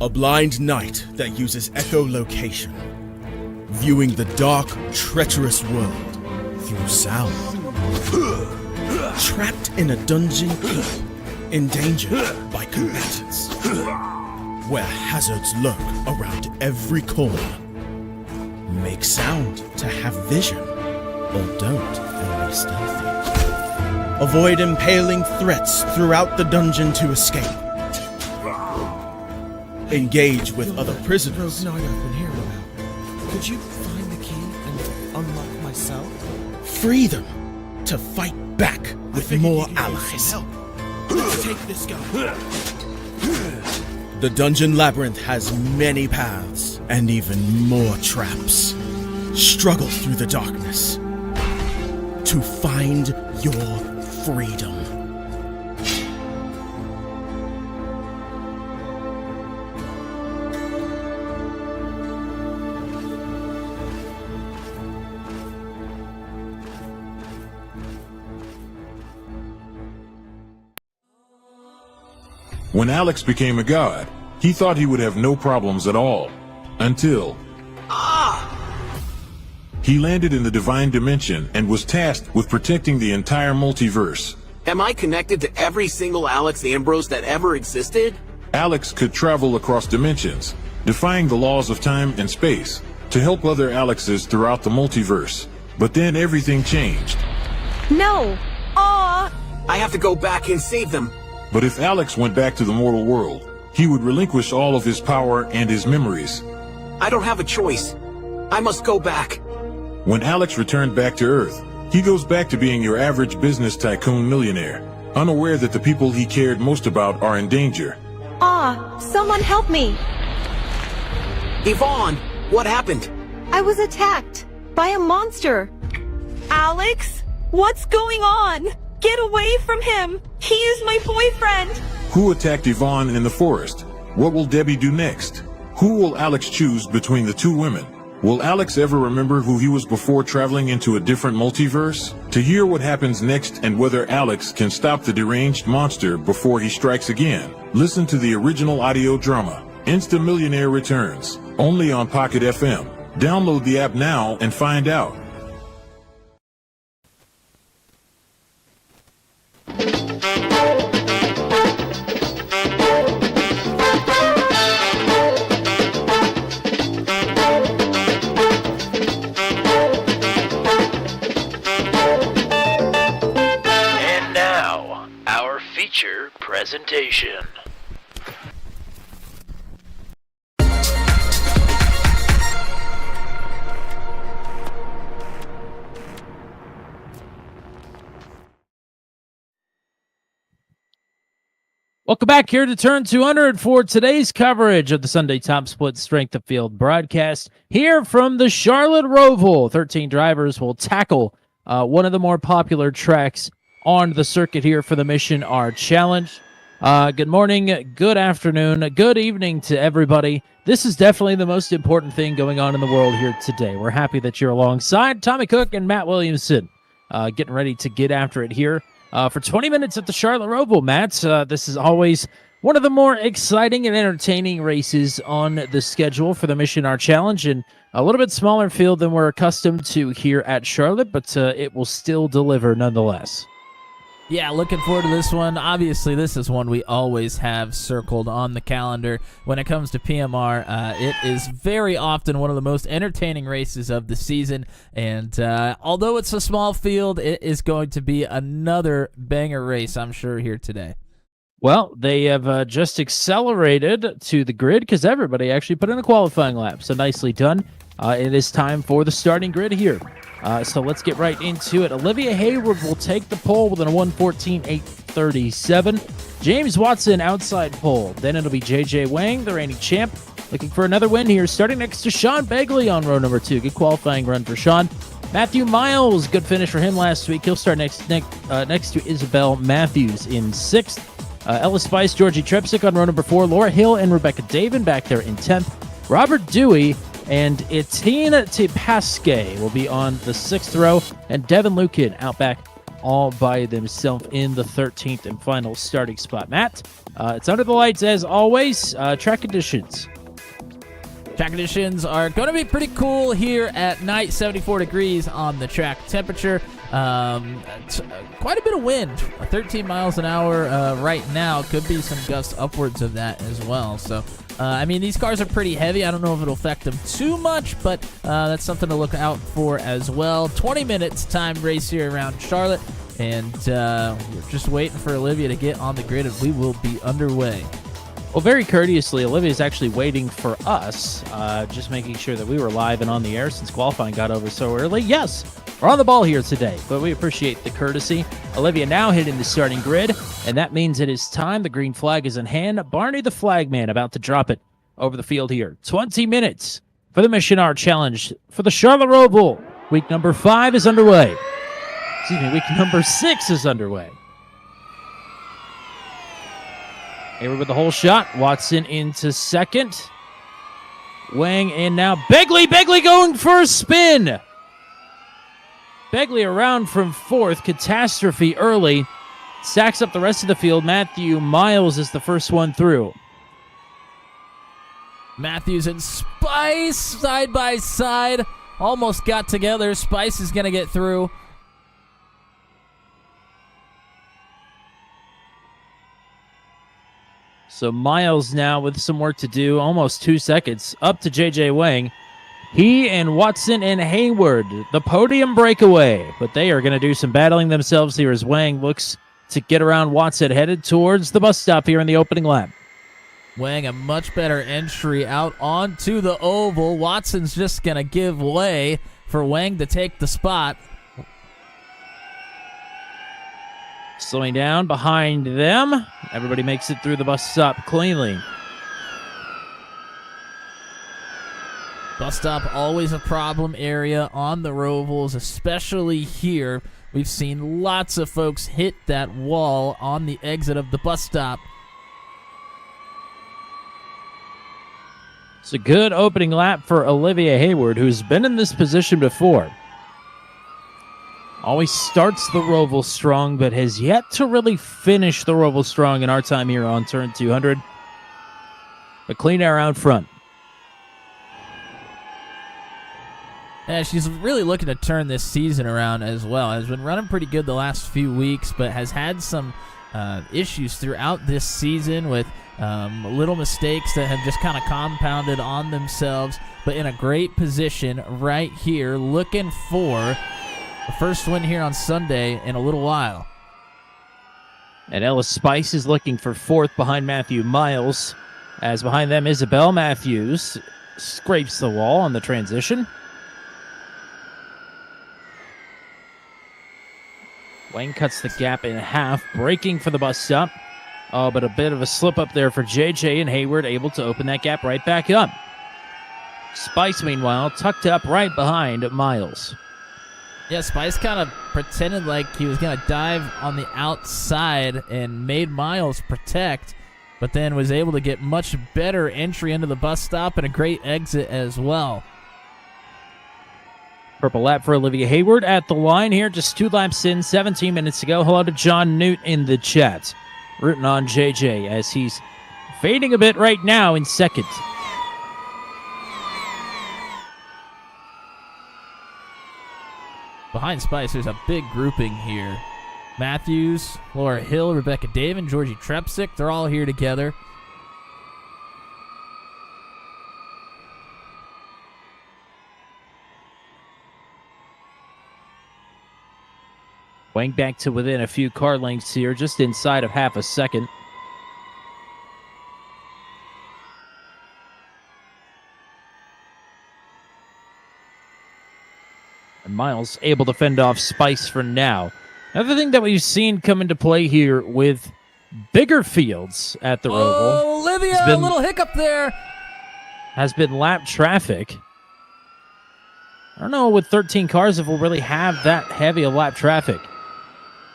A blind knight that uses echolocation, viewing the dark, treacherous world through sound. Trapped in a dungeon keep, endangered by combatants, where hazards lurk around every corner. Make sound to have vision, or don't and be stealthy. Avoid impaling threats throughout the dungeon to escape. Engage with other prisoners. Rogue Knight I've been hearing about. Could you find the key and unlock my cell? Free them to fight back with more allies. Let's take this guy. The dungeon labyrinth has many paths and even more traps. Struggle through the darkness to find your freedom. When Alex became a god, he thought he would have no problems at all. Until... He landed in the Divine Dimension and was tasked with protecting the entire multiverse. Am I connected to every single Alex Ambrose that ever existed? Alex could travel across dimensions, defying the laws of time and space, to help other Alexes throughout the multiverse. But then everything changed. No! I have to go back and save them. But if Alex went back to the mortal world, he would relinquish all of his power and his memories. I don't have a choice. I must go back. When Alex returned back to Earth, he goes back to being your average business tycoon millionaire, unaware that the people he cared most about are in danger. Someone help me! Yvonne, what happened? I was attacked by a monster. Alex? What's going on? Get away from him! He is my boyfriend! Who attacked Yvonne in the forest? What will Debbie do next? Who will Alex choose between the two women? Will Alex ever remember who he was before traveling into a different multiverse? To hear what happens next and whether Alex can stop the deranged monster before he strikes again, listen to the original audio drama, Insta Millionaire Returns, only on Pocket FM. Download the app now and find out. Presentation. Welcome back here to Turn 200 for today's coverage of the Sunday Top Split Strength of Field broadcast. Here from the Charlotte Roval, 13 drivers will tackle one of the more popular tracks on the circuit here for the Mission R Challenge. Good morning, good afternoon, good evening to everybody. This is definitely the most important thing going on in the world here today. We're happy that you're alongside Tommy Cook and Matt Williamson, getting ready to get after it here for 20 minutes at the Charlotte Roval. Matt, this is always one of the more exciting and entertaining races on the schedule for the Mission R Challenge, and a little bit smaller field than we're accustomed to here at Charlotte, but it will still deliver nonetheless. Yeah, looking forward to this one. Obviously, this is one we always have circled on the calendar. When it comes to PMR, it is very often one of the most entertaining races of the season. And although it's a small field, it is going to be another banger race, I'm sure, here today. Well, they have just accelerated to the grid because everybody actually put in a qualifying lap. So nicely done. It is time for the starting grid here. So let's get right into it. Olivia Hayward will take the pole with a 1:14.837. James Watson outside pole. Then it'll be J.J. Wang, the reigning champ, looking for another win here, starting next to Sean Begley on row number 2. Good qualifying run for Sean. Matthew Miles, good finish for him last week. He'll start next to Isabel Matthews in 6th. Ella Spice, Georgie Trepsick on row number 4. Laura Hill and Rebecca Davin back there in 10th. Robert Dewey and Etienne Tipasque will be on the 6th row, and Devin Lukin out back all by themselves in the 13th and final starting spot. Matt, it's under the lights as always. Track conditions. Track conditions are going to be pretty cool here at night, 74 degrees on the track temperature. Quite a bit of wind, 13 miles an hour right now. Could be some gusts upwards of that as well. So, I mean, these cars are pretty heavy. I don't know if it'll affect them too much, but that's something to look out for as well. 20 minutes time race here around Charlotte, and we're just waiting for Olivia to get on the grid, and we will be underway. Well, very courteously, Olivia's actually waiting for us, just making sure that we were live and on the air since qualifying got over so early. Yes, we're on the ball here today, but we appreciate the courtesy. Olivia now hitting the starting grid, and that means it is time. The green flag is in hand. Barney the flagman about to drop it over the field here. 20 minutes for the Mission R Challenge for the Charlotte Roval. Week number 5 is underway. Excuse me, week number 6 is underway. Hayward with the whole shot. Watson into second. Wang and now Begley. Begley going for a spin. Begley around from 4th. Catastrophe early. Stacks up the rest of the field. Matthew Miles is the first one through. Matthews and Spice side by side. Almost got together. Spice is going to get through. So Miles now with some work to do, almost 2 seconds, up to J.J. Wang. He and Watson and Hayward, the podium breakaway. But they are going to do some battling themselves here as Wang looks to get around Watson, headed towards the bus stop here in the opening lap. Wang, a much better entry out onto the oval. Watson's just going to give way for Wang to take the spot. Slowing down behind them. Everybody makes it through the bus stop cleanly. Bus stop, always a problem area on the Rovals, especially here. We've seen lots of folks hit that wall on the exit of the bus stop. It's a good opening lap for Olivia Hayward, who's been in this position before. Always starts the Roval strong, but has yet to really finish the Roval strong in our time here on turn 200. But clean air out front. Yeah, she's really looking to turn this season around as well. Has been running pretty good the last few weeks, but has had some issues throughout this season with little mistakes that have just kind of compounded on themselves. But in a great position right here, looking for the first win here on Sunday in a little while. And Ella Spice is looking for 4th behind Matthew Miles. As behind them, Isabel Matthews scrapes the wall on the transition. Wang cuts the gap in half, braking for the bus stop. Oh, but a bit of a slip up there for JJ, and Hayward able to open that gap right back up. Spice, meanwhile, tucked up right behind Miles. Yeah, Spice kind of pretended like he was going to dive on the outside and made Miles protect, but then was able to get much better entry into the bus stop and a great exit as well. Purple lap for Olivia Hayward at the line here, just 2 laps in, 17 minutes to go. Hello to John Newt in the chat. Rooting on JJ as he's fading a bit right now in second. Behind Spice, there's a big grouping here. Matthews, Laura Hill, Rebecca Davin, Georgie Trepsick, they're all here together. Wang back to within a few car lengths here, just inside of half a second. And Miles able to fend off Spice for now. Another thing that we've seen come into play here with bigger fields at the Roval. Oh, Olivia, a little hiccup there. Has been lap traffic. I don't know with 13 cars if we'll really have that heavy of lap traffic.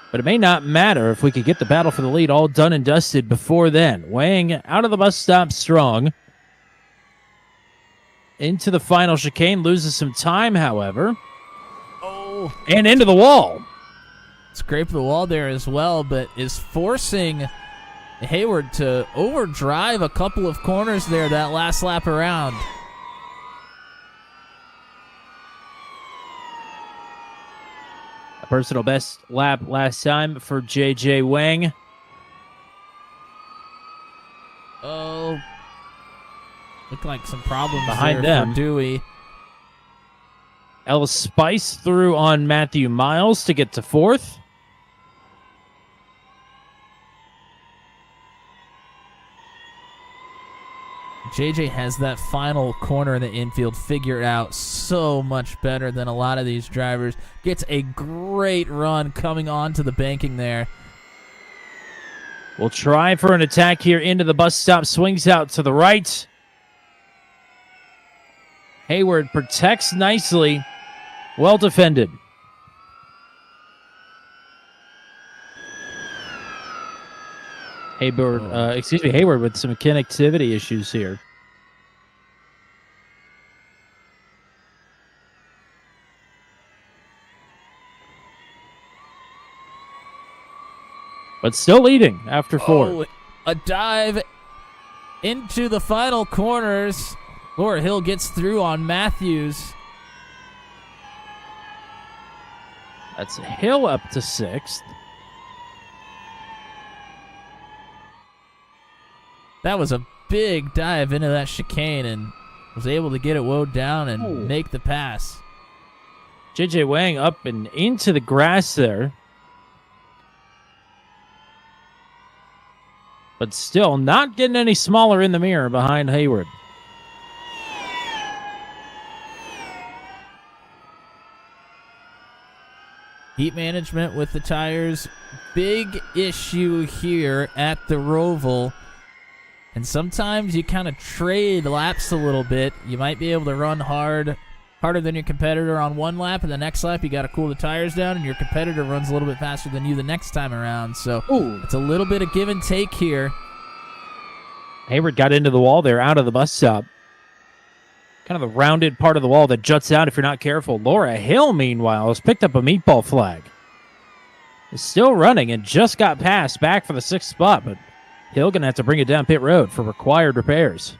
But it may not matter if we could get the battle for the lead all done and dusted before then. Wang out of the bus stop strong. Into the final chicane, loses some time, however. Oh. And into the wall. scrape the wall there as well, but is forcing Hayward to overdrive a couple of corners there that last lap around. A personal best lap last time for JJ Wang. Oh, look like some problems Behind there them. for Dewey. Ellis Spice through on Matthew Miles to get to fourth. JJ has that final corner in the infield figured out so much better than a lot of these drivers. Gets a great run coming onto the banking there. We'll try for an attack here into the bus stop. Swings out to the right. Hayward protects nicely. Well defended. Hayward with some connectivity issues here. But still leading after four. Oh, a dive into the final corners. Laura Hill gets through on Matthews. That's Hill up to sixth. That was a big dive into that chicane and was able to get it woed down and make the pass. JJ Wang up and into the grass there. But still not getting any smaller in the mirror behind Hayward. Heat management with the tires. Big issue here at the Roval. And sometimes you kind of trade laps a little bit. You might be able to run harder than your competitor on one lap, and the next lap you got to cool the tires down, and your competitor runs a little bit faster than you the next time around. So it's a little bit of give and take here. Hayward got into the wall there out of the bus stop. Kind of the rounded part of the wall that juts out if you're not careful. Laura Hill, meanwhile, has picked up a meatball flag. Is still running and just got passed back for the sixth spot, but Hill going to have to bring it down pit road for required repairs.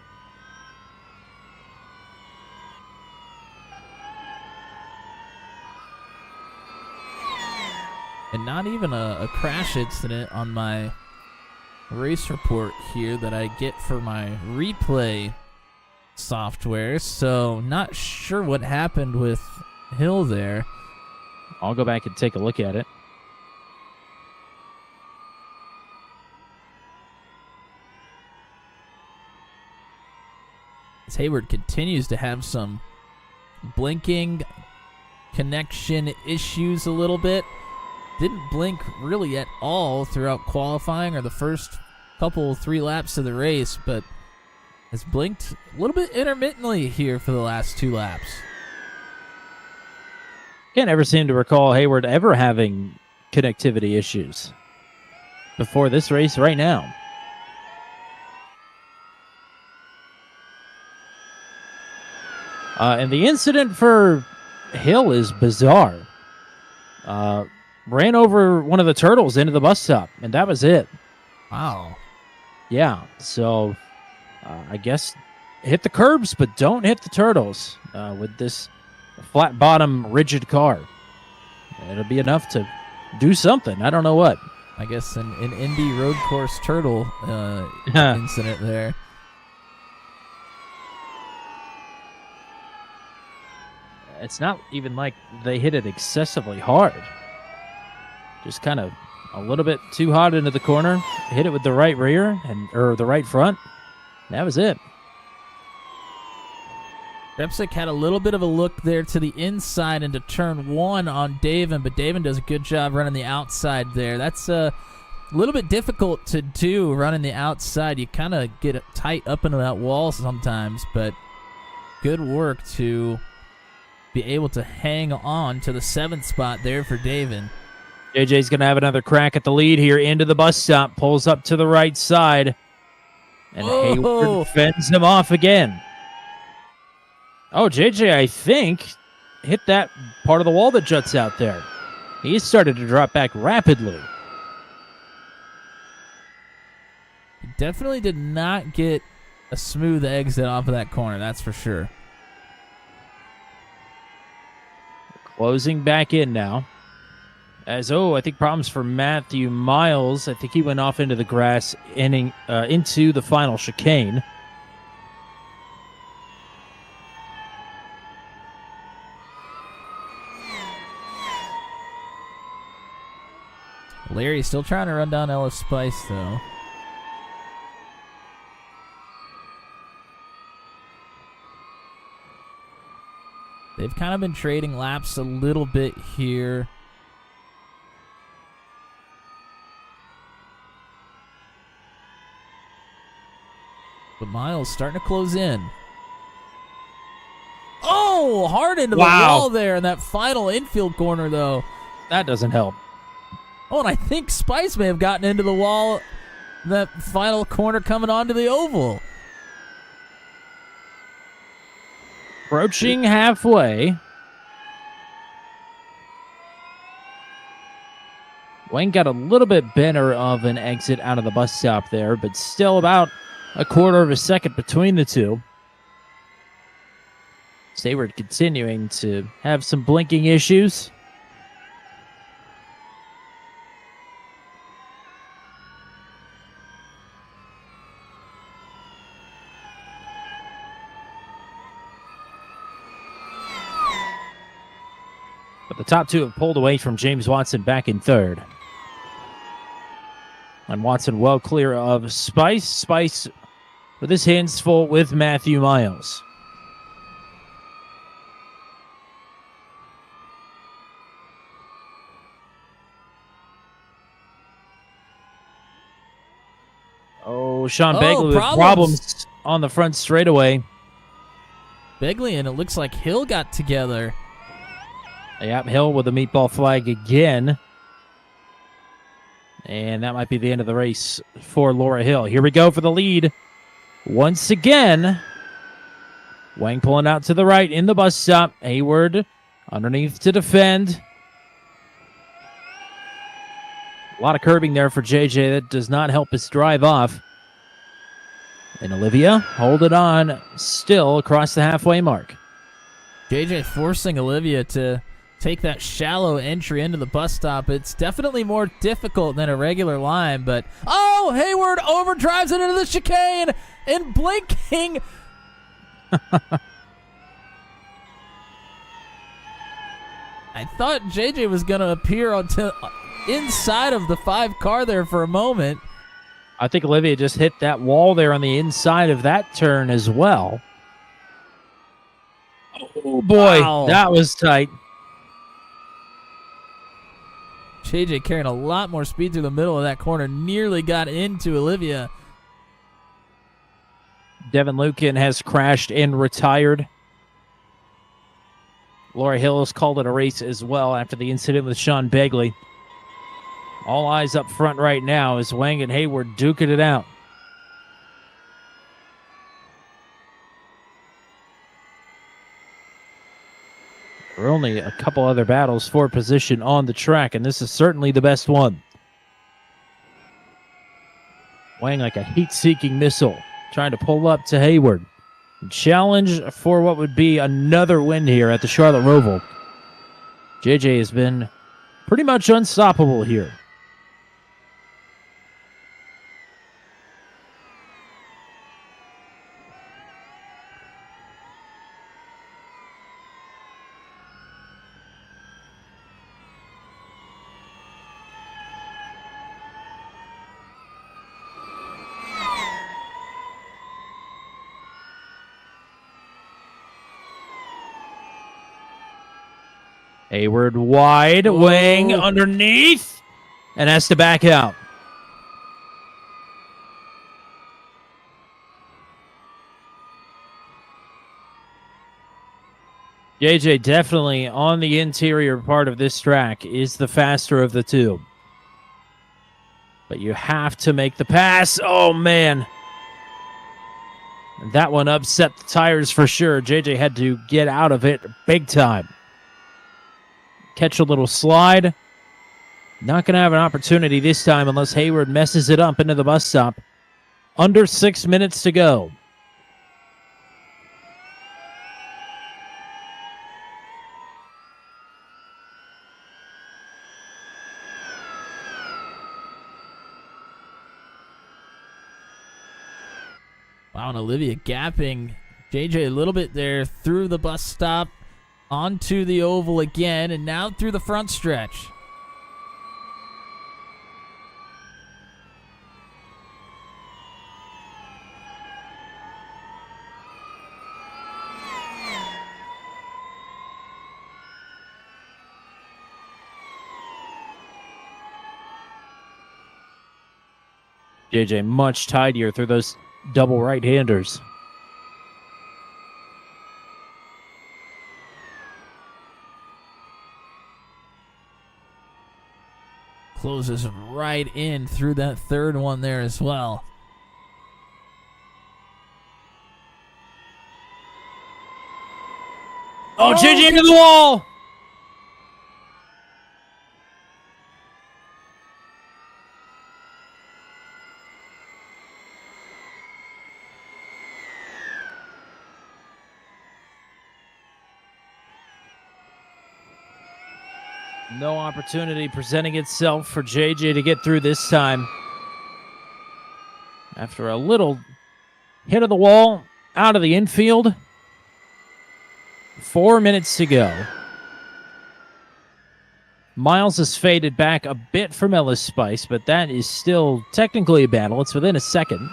And not even a crash incident on my race report here that I get for my replay software. So not sure what happened with Hill there. I'll go back and take a look at it. As Hayward continues to have some blinking connection issues a little bit. Didn't blink really at all throughout qualifying or the first three laps of the race, but has blinked a little bit intermittently here for the last two laps. Can't ever seem to recall Hayward ever having connectivity issues before this race right now. And the incident for Hill is bizarre. Ran over one of the turtles into the bus stop, and that was it. Wow. Yeah, so I guess hit the curbs, but don't hit the turtles with this flat bottom rigid car. It'll be enough to do something. I don't know what. I guess an Indy road course turtle incident there. It's not even like they hit it excessively hard. Just kind of a little bit too hot into the corner. Hit it with the right rear or the right front. That was it. Repsick had a little bit of a look there to the inside into turn one on Davin, but Davin does a good job running the outside there. That's a little bit difficult to do, running the outside. You kind of get tight up into that wall sometimes, but good work to be able to hang on to the seventh spot there for Davin. JJ's going to have another crack at the lead here into the bus stop. Pulls up to the right side. And Hayward fends him off again. Oh, JJ, I think, hit that part of the wall that juts out there. He started to drop back rapidly. He definitely did not get a smooth exit off of that corner, that's for sure. Closing back in now. I think problems for Matthew Miles. I think he went off into the grass, into the final chicane. Larry's still trying to run down LF Spice, though. They've kind of been trading laps a little bit here. But Miles starting to close in. Oh, hard into the wall there in that final infield corner, though. That doesn't help. Oh, and I think Spice may have gotten into the wall that final corner coming onto the oval. Approaching halfway. Wayne got a little bit better of an exit out of the bus stop there, but still about a quarter of a second between the two. Hayward continuing to have some blinking issues. But the top two have pulled away from James Watson back in third. And Watson well clear of Spice. Spice with his hands full with Matthew Miles. Oh, Sean Begley with problems on the front straightaway. Begley and it looks like Hill got together. Yep, Hill with a meatball flag again. And that might be the end of the race for Laura Hill. Here we go for the lead. Once again, Wang pulling out to the right in the bus stop. Hayward underneath to defend. A lot of curbing there for JJ. That does not help his drive off. And Olivia holding on still across the halfway mark. JJ forcing Olivia to take that shallow entry into the bus stop. It's definitely more difficult than a regular line, but oh, Hayward overdrives it into the chicane and blinking. I thought JJ was going to appear inside of the 5 car there for a moment. I think Olivia just hit that wall there on the inside of that turn as well. Oh, boy, That was tight. JJ carrying a lot more speed through the middle of that corner. Nearly got into Olivia. Devin Lucan has crashed and retired. Laura Hill has called it a race as well after the incident with Sean Begley. All eyes up front right now as Wang and Hayward duking it out. There are only a couple other battles for position on the track, and this is certainly the best one. Wang like a heat-seeking missile, trying to pull up to Hayward. Challenge for what would be another win here at the Charlotte Roval. JJ has been pretty much unstoppable here. Hayward wide, Wang underneath, and has to back out. JJ definitely on the interior part of this track is the faster of the two. But you have to make the pass. Oh, man. That one upset the tires for sure. JJ had to get out of it big time. Catch a little slide, Not going to have an opportunity this time unless Hayward messes it up into the bus stop. Under 6 minutes to go. Wow, and Olivia gapping JJ a little bit there through the bus stop, onto the oval again, and now through the front stretch. JJ much tidier through those double right-handers. Closes right in through that third one there as well. Oh, JJ into the wall! No opportunity presenting itself for JJ to get through this time. After a little hit of the wall, out of the infield. 4 minutes to go. Miles has faded back a bit from Ellis Spice, but that is still technically a battle. It's within a second.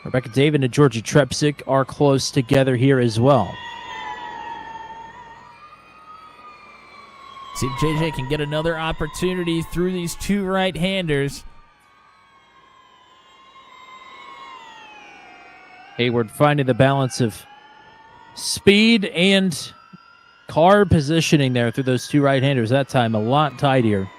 Rebecca David and Georgia Trepsick are close together here as well. See if JJ can get another opportunity through these two right-handers. Hayward finding the balance of speed and car positioning there through those two right-handers. That time a lot tidier.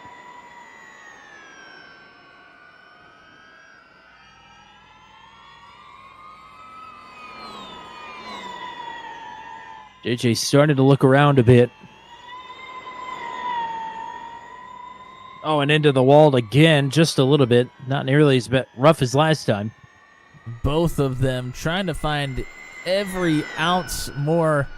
JJ starting to look around a bit. Oh, and into the wall again, just a little bit. Not nearly as rough as last time. Both of them trying to find every ounce more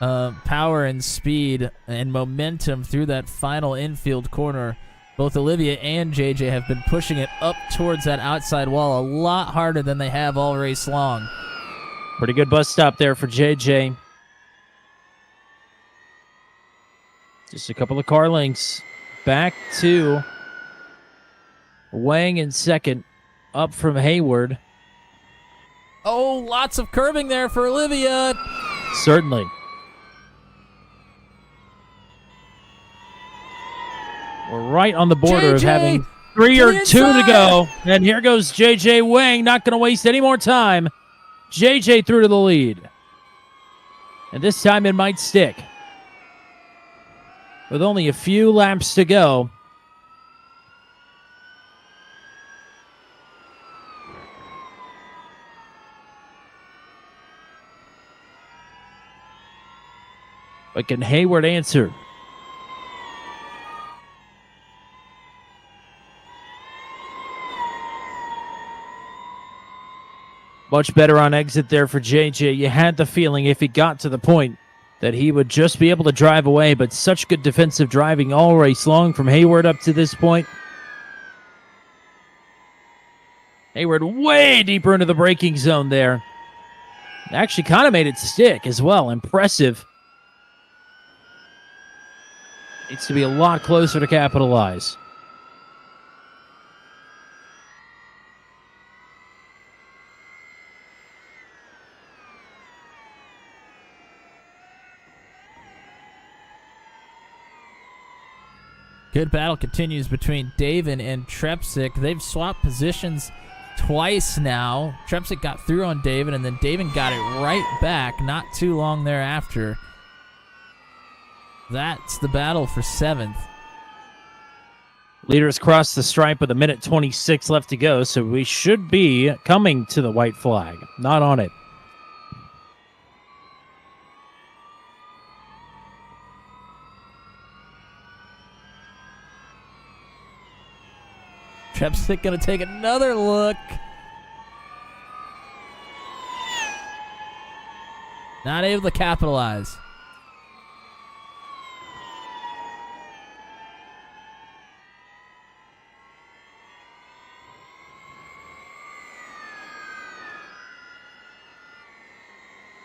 power and speed and momentum through that final infield corner. Both Olivia and JJ have been pushing it up towards that outside wall a lot harder than they have all race long. Pretty good bus stop there for JJ. Just a couple of car lengths. Back to Wang in second, up from Hayward. Oh, lots of curbing there for Olivia. Certainly. We're right on the border of having 3 or 2 to go. And here goes JJ Wang, not going to waste any more time. JJ through to the lead. And this time it might stick. With only a few laps to go. But can Hayward answer? Much better on exit there for JJ. You had the feeling if he got to the point that he would just be able to drive away, but such good defensive driving all race long from Hayward up to this point. Hayward way deeper into the braking zone there. Actually kind of made it stick as well. Impressive. Needs to be a lot closer to capitalize. Good battle continues between Davin and Trepsick. They've swapped positions twice now. Trepsick got through on Davin, and then Davin got it right back not too long thereafter. That's the battle for 7th. Leaders crossed the stripe with 1:26 left to go, so we should be coming to the white flag. Not on it. Trepsick going to take another look. Not able to capitalize.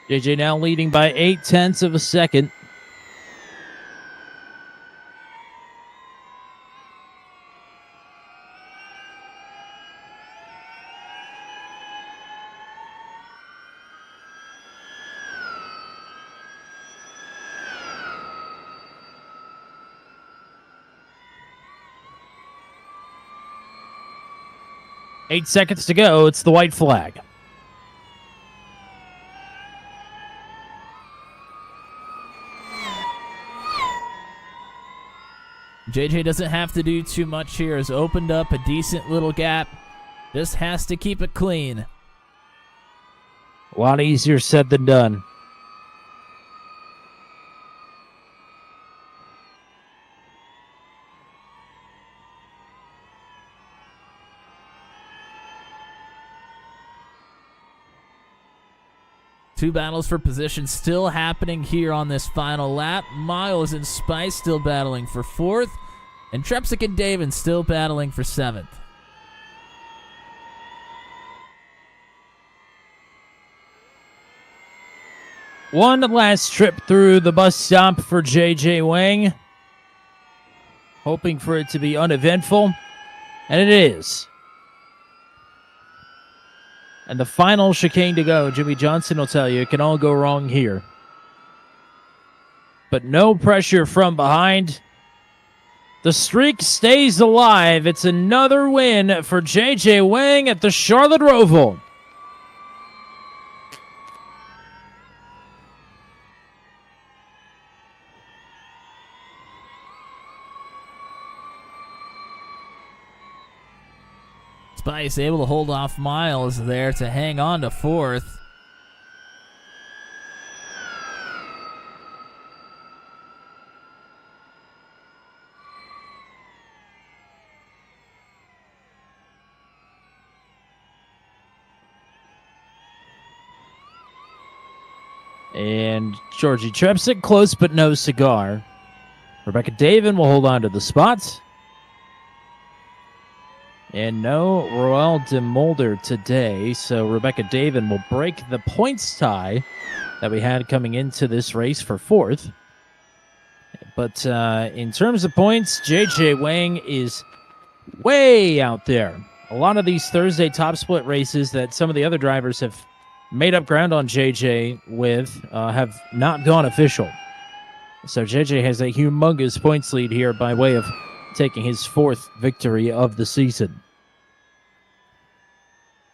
JJ now leading by 0.8 of a second. Eight seconds to go. It's the white flag. JJ doesn't have to do too much here. Has opened up a decent little gap. Just has to keep it clean. A lot easier said than done. Two battles for position still happening here on this final lap. Miles and Spice still battling for 4th. And Trepsick and Davin still battling for 7th. One last trip through the bus stop for JJ Wang. Hoping for it to be uneventful. And it is. And the final chicane to go. Jimmy Johnson will tell you it can all go wrong here. But no pressure from behind. The streak stays alive. It's another win for JJ Wang at the Charlotte Roval. Spice able to hold off Miles there to hang on to 4th. And Georgie Trepsick close but no cigar. Rebecca Davin will hold on to the spot. And no Roel de Mulder today, so Rebecca Davin will break the points tie that we had coming into this race for 4th. But in terms of points, JJ Wang is way out there. A lot of these Thursday top split races that some of the other drivers have made up ground on JJ with have not gone official. So JJ has a humongous points lead here by way of taking his 4th victory of the season.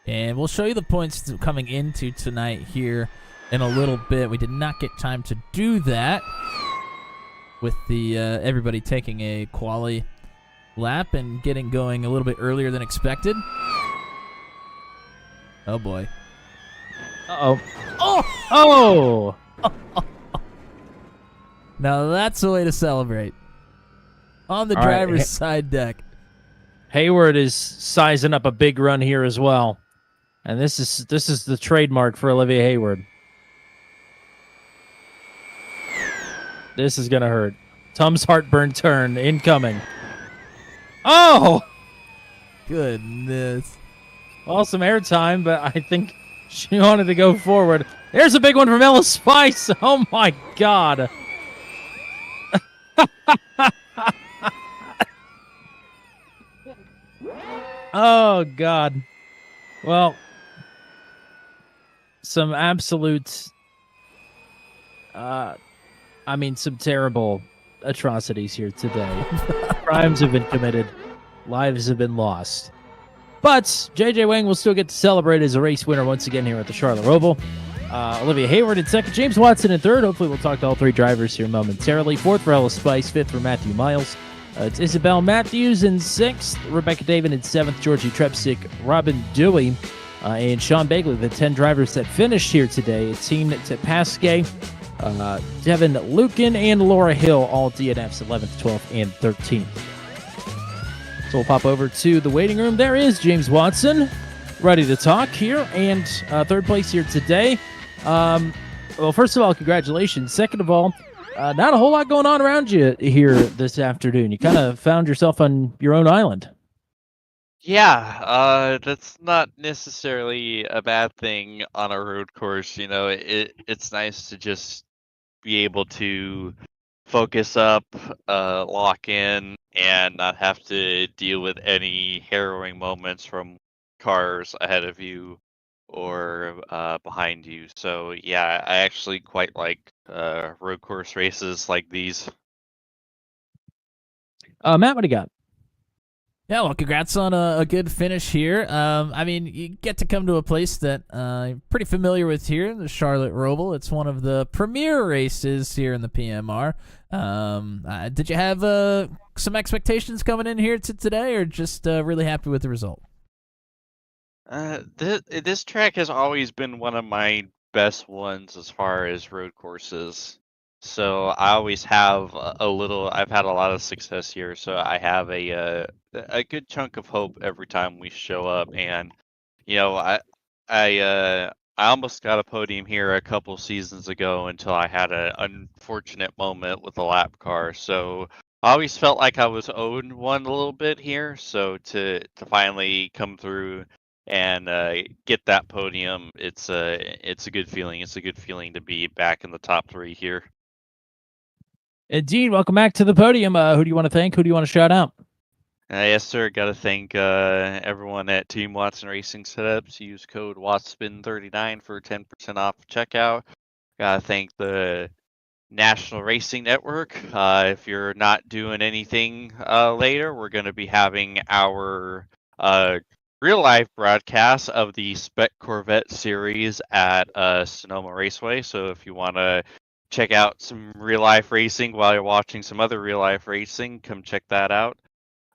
And we'll show you the points coming into tonight here in a little bit. We did not get time to do that with the everybody taking a quali lap and getting going a little bit earlier than expected. Oh boy. Uh-oh. Oh! Now that's a way to celebrate. On the All right, driver's side deck. Hayward is sizing up a big run here as well. And this is the trademark for Olivia Hayward. This is going to hurt. Tom's heartburn turn incoming. Oh! Goodness. Well, some airtime, but I think she wanted to go forward. There's a big one from Ella Spice. Oh, my God. Oh, God. Well, some absolute, some terrible atrocities here today. Crimes have been committed. Lives have been lost. But JJ Wang will still get to celebrate as a race winner once again here at the Charlotte Roval. Olivia Hayward in 2nd, James Watson in 3rd. Hopefully we'll talk to all 3 drivers here momentarily. 4th for Ella Spice, 5th for Matthew Miles. It's Isabel Matthews in 6th, Rebecca Davin in 7th, Georgie Trepsick, Robin Dewey, and Sean Bagley, the 10 drivers that finished here today. Etienne Tepaske, Devin Lucan, and Laura Hill, all DNFs 11th, 12th, and 13th. So we'll pop over to the waiting room. There is James Watson, ready to talk here, and third place here today. Well, first of all, congratulations. Second of all, not a whole lot going on around you here this afternoon. You kind of found yourself on your own island. Yeah, that's not necessarily a bad thing on a road course. You know, it's nice to just be able to focus up, lock in, and not have to deal with any harrowing moments from cars ahead of you or behind you. So yeah, I actually quite like road course races like these. Matt, what do you got? Yeah, well, congrats on a good finish here. I mean, you get to come to a place that you're pretty familiar with here, the Charlotte Roval. It's one of the premier races here in the PMR. Did you have some expectations coming in here to today, or just really happy with the result? This track has always been one of my best ones as far as road courses. So I always have a little. I've had a lot of success here, so I have a good chunk of hope every time we show up. And you know, I almost got a podium here a couple seasons ago until I had an unfortunate moment with a lap car. So I always felt like I was owed one a little bit here. So to finally come through and get that podium, it's a good feeling. It's a good feeling to be back in the top 3 here. Indeed, welcome back to the podium. Who do you want to thank? Who do you want to shout out? Yes, sir. Got to thank everyone at Team Watson Racing Setups. Use code WATSPIN39 for 10% off checkout. Got to thank the National Racing Network. If you're not doing anything later, we're going to be having our real life broadcast of the Spec Corvette series at Sonoma Raceway. So if you want to check out some real life racing while you're watching some other real life racing, come check that out.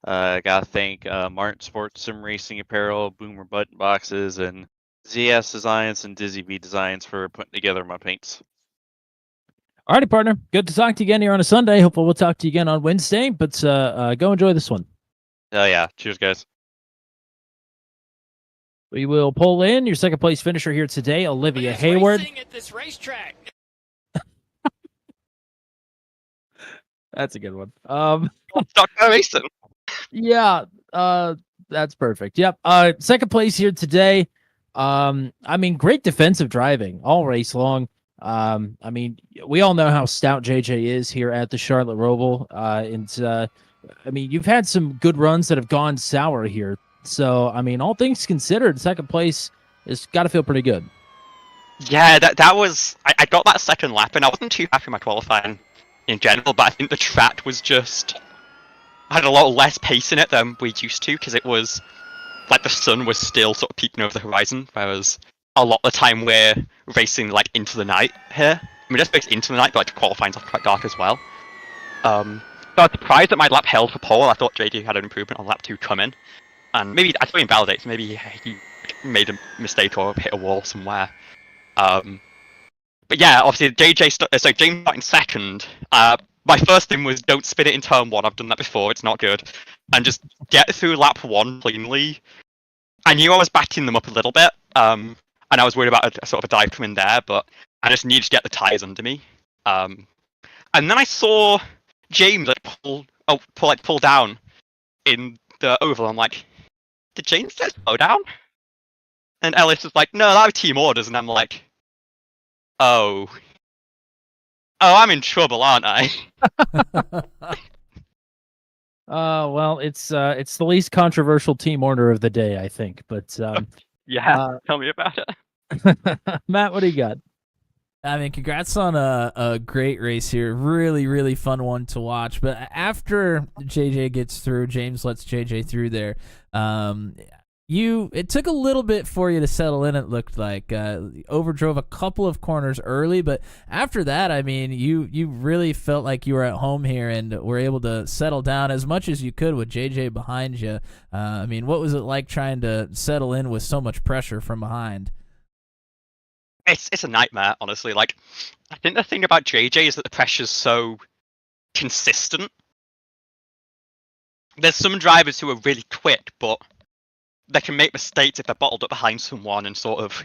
Gotta thank Martin Sports Sim Racing Apparel, Boomer Button Boxes, and ZS Designs and Dizzy V Designs for putting together my paints. Alrighty, partner. Good to talk to you again here on a Sunday. Hopefully we'll talk to you again on Wednesday, but go enjoy this one. Oh yeah. Cheers, guys. We will pull in your second place finisher here today, Olivia Hayward. At this racetrack. That's a good one. Dr. Mason. Yeah, that's perfect. Yep. Second place here today. I mean, great defensive driving all race long. I mean, we all know how stout JJ is here at the Charlotte Roval. I mean, you've had some good runs that have gone sour here. So, I mean, all things considered, second place has got to feel pretty good. Yeah, that was. I got that second lap, and I wasn't too happy with my qualifying in general, but I think the track was just. I had a lot less pace in it than we used to, because it was like the sun was still sort of peeking over the horizon, whereas a lot of the time we're racing like into the night here. I mean, just basically into the night, but like qualifying's quite dark as well. So I was surprised that my lap held for pole. I thought JD had an improvement on lap 2 coming, and maybe I thought he invalidates. Maybe he made a mistake or hit a wall somewhere. But yeah, obviously so James starting second. My first thing was don't spin it in turn 1. I've done that before. It's not good. And just get through lap 1 cleanly. I knew I was backing them up a little bit, and I was worried about a sort of a dive coming there, but I just needed to get the tyres under me. And then I saw James pull down in the oval. I'm like, did James get slow down? And Ellis was like, no, that was team orders. And I'm like, oh, I'm in trouble, aren't I? Well, it's the least controversial team order of the day, I think. But Yeah, tell me about it. Matt, what do you got? I mean, congrats on a great race here. Really, really fun one to watch. But after JJ gets through, James lets JJ through there. It took a little bit for you to settle in, it looked like. Overdrove a couple of corners early, but after that, I mean, you really felt like you were at home here and were able to settle down as much as you could with JJ behind you. I mean, what was it like trying to settle in with so much pressure from behind? It's a nightmare, honestly. Like, I think the thing about JJ is that the pressure's so consistent. there's some drivers who are really quick, but they can make mistakes if they're bottled up behind someone and sort of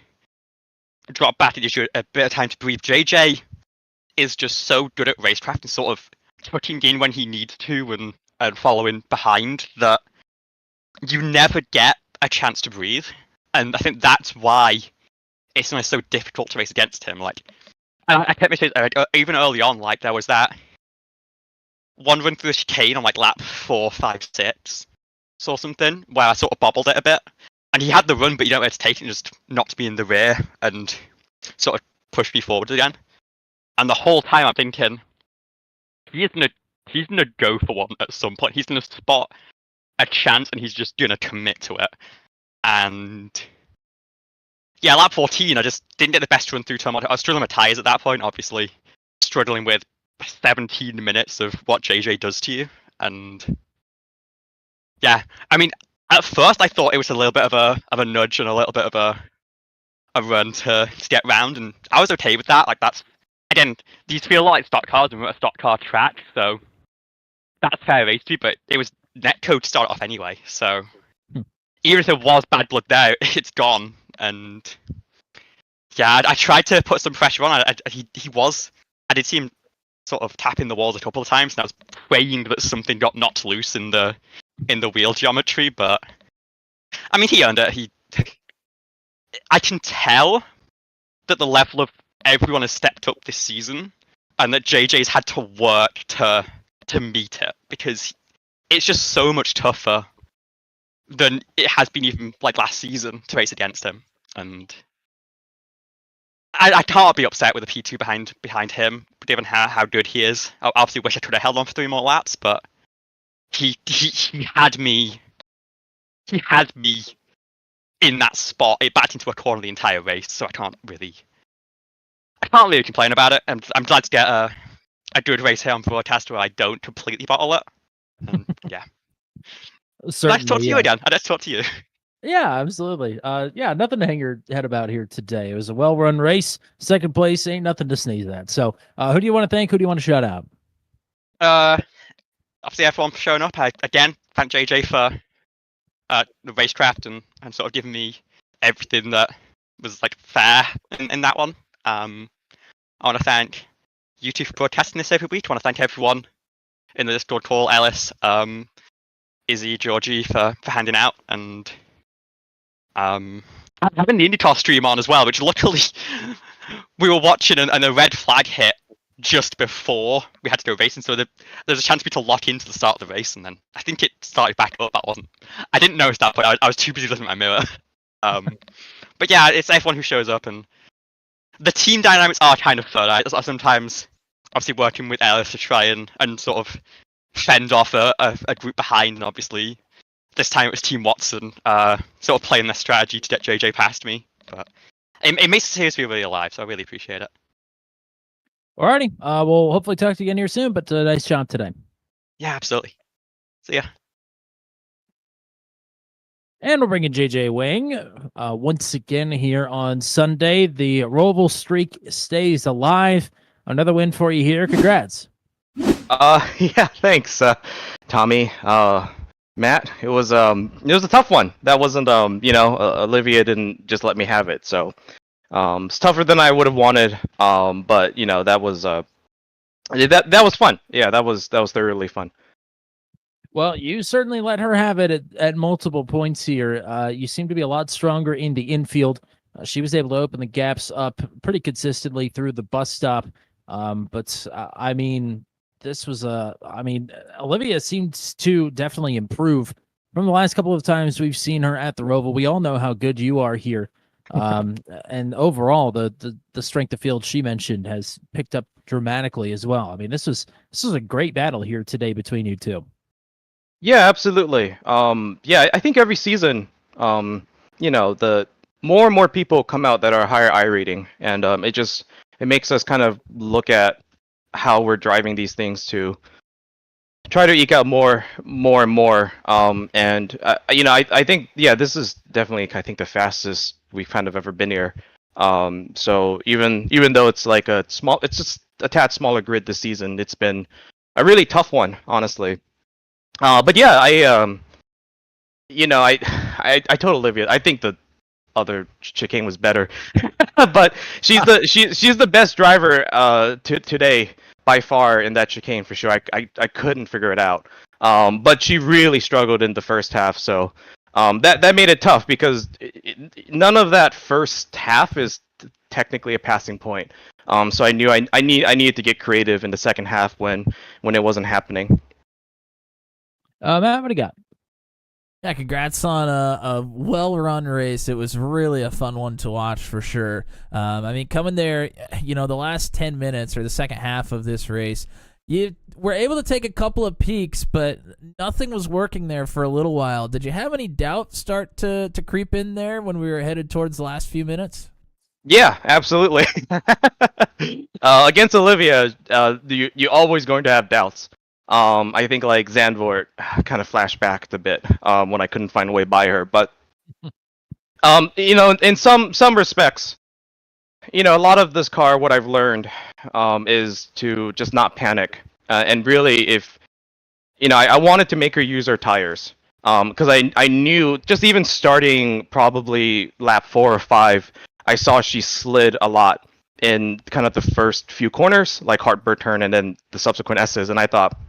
drop back. It gives you a bit of time to breathe. JJ is just so good at racecraft and sort of tucking in when he needs to and following behind that you never get a chance to breathe. And I think that's why it's sometimes so difficult to race against him. Like, I kept missing even early on. Like, there was that one run through the chicane on like lap 4, 5, 6 or something where I sort of bobbled it a bit, and he had the run, but you don't know where to take it, and just knocked me in the rear and sort of pushed me forward again. And the whole time I'm thinking, he's gonna go for one at some point. He's gonna spot a chance, and he's just gonna commit to it. And yeah, lap 14, I just didn't get the best run through turn. I was struggling with tires at that point, obviously struggling with 17 minutes of what JJ does to you. And yeah, I mean, at first I thought it was a little bit of a nudge and a little bit of a run to get round, and I was okay with that. Like, that's, again, these feel like stock cars and we're at a stock car track, so that's fair race to, but it was netcode to start off anyway, so even if there was bad blood there, it's gone. And yeah, I tried to put some pressure on. I did see him sort of tapping the walls a couple of times, and I was praying that something got knocked loose in the wheel geometry, but I mean, he earned it. I can tell that the level of everyone has stepped up this season, and that JJ's had to work to meet it, because it's just so much tougher than it has been even like last season to race against him. And I can't be upset with the P2 behind him, given how good he is. I obviously wish I could have held on for 3 more laps, but he had me in that spot. It backed into a corner the entire race, so I can't really complain about it. And I'm glad to get a good race here on broadcast where I don't completely bottle it. And yeah. Certainly, Nice to talk to you again. I'd like to talk to you. Yeah, absolutely. Yeah, nothing to hang your head about here today. It was a well-run race. Second place ain't nothing to sneeze at. So, who do you want to thank? Who do you want to shout out? Obviously everyone for showing up. I again thank JJ for the racecraft and sort of giving me everything that was like fair in that one. I want to thank you two for broadcasting this every week. I want to thank everyone in the Discord call, Ellis, Izzy, Georgie for handing out, and having the IndyCar stream on as well, which luckily we were watching and a red flag hit just before we had to go racing, so there's a chance for me to lock into the start of the race, and then I think it started back up. I didn't notice that, but I was too busy looking at my mirror. But yeah, it's everyone who shows up, and the team dynamics are kind of fun. I sometimes obviously working with Ellis to try and sort of fend off a group behind, and obviously this time it was Team Watson sort of playing their strategy to get JJ past me. But it makes the series feel really alive, so I really appreciate it. Alrighty. We'll hopefully talk to you again here soon, but nice job today. Yeah, absolutely. See ya. And we're bringing JJ Wing once again here on Sunday. The Roval streak stays alive. Another win for you here. Congrats. Yeah, thanks, Tommy. Matt, it was a tough one. That wasn't Olivia didn't just let me have it, so it's tougher than I would have wanted. But that was that was fun. Yeah, that was thoroughly fun. Well, you certainly let her have it at multiple points here. You seem to be a lot stronger in the infield. She was able to open the gaps up pretty consistently through the bus stop. But I mean, this was Olivia seems to definitely improve from the last couple of times we've seen her at the Roval. We all know how good you are here. And overall, the strength of field she mentioned has picked up dramatically as well. I mean, this was a great battle here today between you two. Yeah, absolutely. Yeah, I think every season, the more and more people come out that are higher I rating, and it makes us kind of look at how we're driving these things to try to eke out more and more. I think this is definitely the fastest we've kind of ever been here. So even though it's like it's just a tad smaller grid this season, it's been a really tough one, honestly. But yeah, I told Olivia. I think the other chicane was better, but she's the best driver today by far in that chicane for sure. I couldn't figure it out. But she really struggled in the first half, so that made it tough because none of that first half is technically a passing point. So I knew I needed to get creative in the second half when it wasn't happening. Matt, what do you got? Yeah, congrats on a well-run race. It was really a fun one to watch for sure. I mean, coming there, the last 10 minutes or the second half of this race, you were able to take a couple of peaks, but nothing was working there for a little while. Did you have any doubt start to creep in there when we were headed towards the last few minutes? Yeah, absolutely. Against Olivia, you're always going to have doubts. I think like Zandvoort kind of flashed back a bit when I couldn't find a way by her, but in some respects, a lot of this car, what I've learned is to just not panic, and really, if I wanted to make her use her tires, because I knew just even starting probably lap 4 or 5, I saw she slid a lot in kind of the first few corners, like Hartberg turn and then the subsequent S's, and I thought,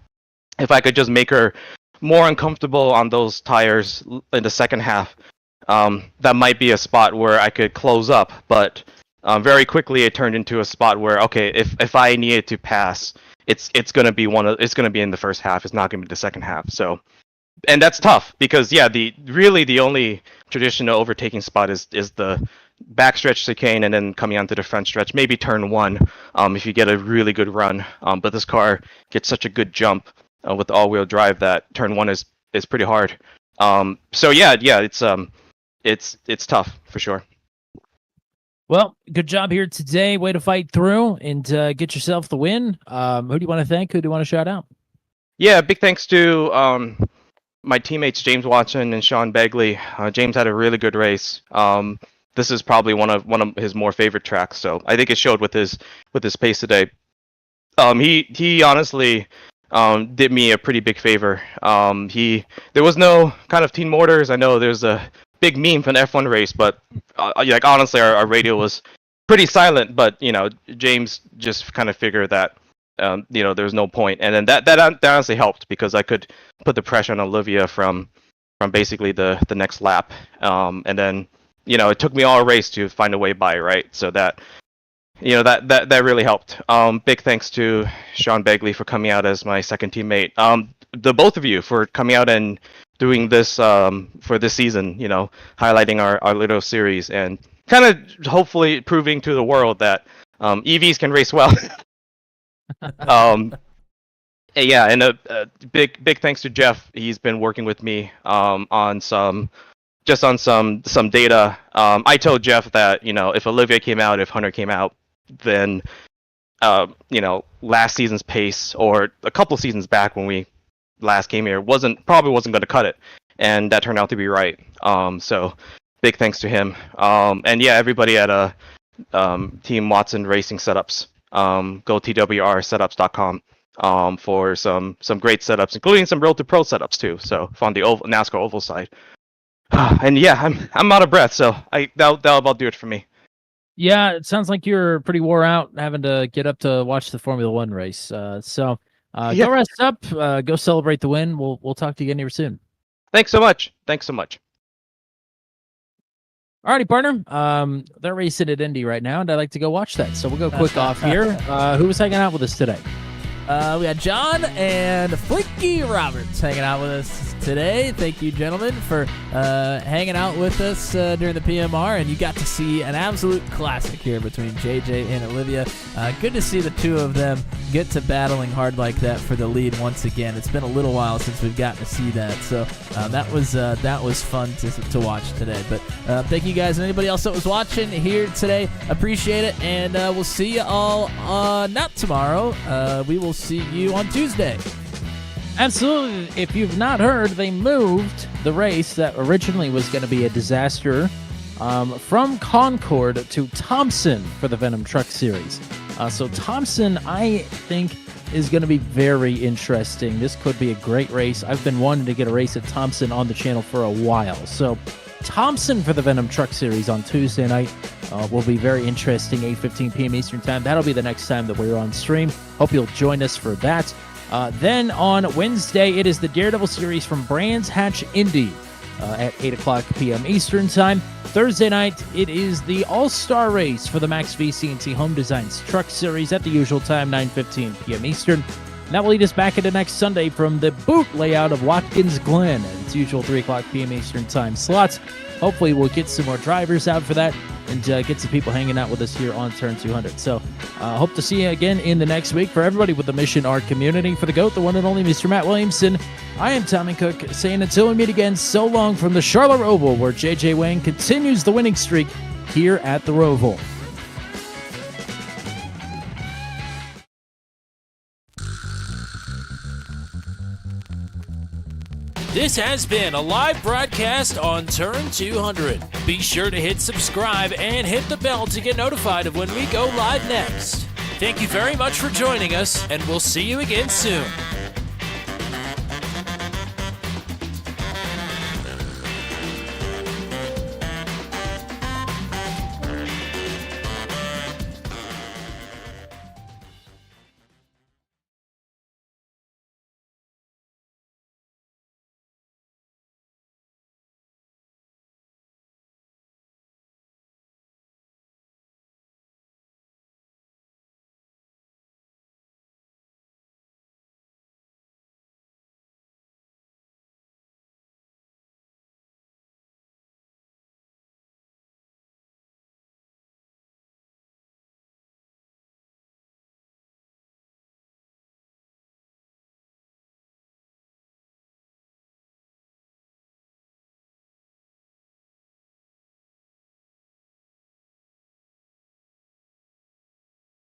if I could just make her more uncomfortable on those tires in the second half, that might be a spot where I could close up. But very quickly, it turned into a spot where, okay, if I needed to pass, it's gonna be in the first half. It's not gonna be the second half. So, and that's tough because the only traditional overtaking spot is the backstretch chicane and then coming onto the front stretch, maybe turn 1 if you get a really good run. But this car gets such a good jump with the all-wheel drive that turn 1 is pretty hard. So yeah, it's tough for sure. Well, good job here today. Way to fight through and get yourself the win. Who do you want to thank? Who do you want to shout out? Yeah, big thanks to my teammates James Watson and Sean Begley. James had a really good race. This is probably one of his more favorite tracks, so I think it showed with his pace today. He honestly did me a pretty big favor. There was no kind of Team Motors. I know there's a big meme from the F1 race, but honestly, our radio was pretty silent. But James just kind of figured that there was no point, and then that honestly helped because I could put the pressure on Olivia from basically the next lap, and then it took me all race to find a way by, right? So that that really helped. Big thanks to Sean Begley for coming out as my second teammate. The both of you for coming out and doing this for this season. Highlighting our little series and kind of hopefully proving to the world that EVs can race well. Yeah, and a big thanks to Jeff. He's been working with me on some data. I told Jeff that if Olivia came out, if Hunter came out, then last season's pace or a couple seasons back when we last came here probably wasn't going to cut it, and that turned out to be right. So big thanks to him. And yeah, everybody at Team Watson Racing Setups. Go twrsetups.com for some great setups, including some Road to Pro setups too. So on the NASCAR oval side. And yeah, I'm out of breath, so that'll about do it for me. Yeah, it sounds like you're pretty wore out having to get up to watch the Formula One race. So go rest up, go celebrate the win. We'll talk to you again here soon. Thanks so much. Alrighty, partner. They're racing at Indy right now, and I'd like to go watch that. So we'll go quick off here. Who was hanging out with us today? We had John and Flinky Roberts hanging out with us today. Thank you, gentlemen, for hanging out with us during the PMR, and you got to see an absolute classic here between JJ and Olivia. Good to see the two of them get to battling hard like that for the lead once again. It's been a little while since we've gotten to see that, so that was fun to watch today. But thank you guys and anybody else that was watching here today. Appreciate it, and we'll see you all not tomorrow. We will see you on Tuesday. Absolutely. If you've not heard, they moved the race that originally was going to be a disaster from Concord to Thompson for the Venom Truck Series. So Thompson, I think, is going to be very interesting. This could be a great race. I've been wanting to get a race at Thompson on the channel for a while. So Thompson for the Venom Truck Series on Tuesday night will be very interesting, 8:15 p.m. Eastern Time. That'll be the next time that we're on stream. Hope you'll join us for that. Then on Wednesday, it is the Daredevil Series from Brands Hatch Indy at 8 o'clock p.m. Eastern Time. Thursday night, it is the All-Star Race for the Max VC&T Home Designs Truck Series at the usual time, 9:15 p.m. Eastern. And that will lead us back into next Sunday from the boot layout of Watkins Glen at its usual 3 o'clock p.m. Eastern Time slots. Hopefully, we'll get some more drivers out for that and get some people hanging out with us here on Turn 200. So, hope to see you again in the next week. For everybody with the Mission Art community, for the GOAT, the one and only Mr. Matt Williamson, I am Tommy Cook, saying until we meet again, so long from the Charlotte Roval, where JJ Wayne continues the winning streak here at the Roval. This has been a live broadcast on Turn 200. Be sure to hit subscribe and hit the bell to get notified of when we go live next. Thank you very much for joining us, and we'll see you again soon.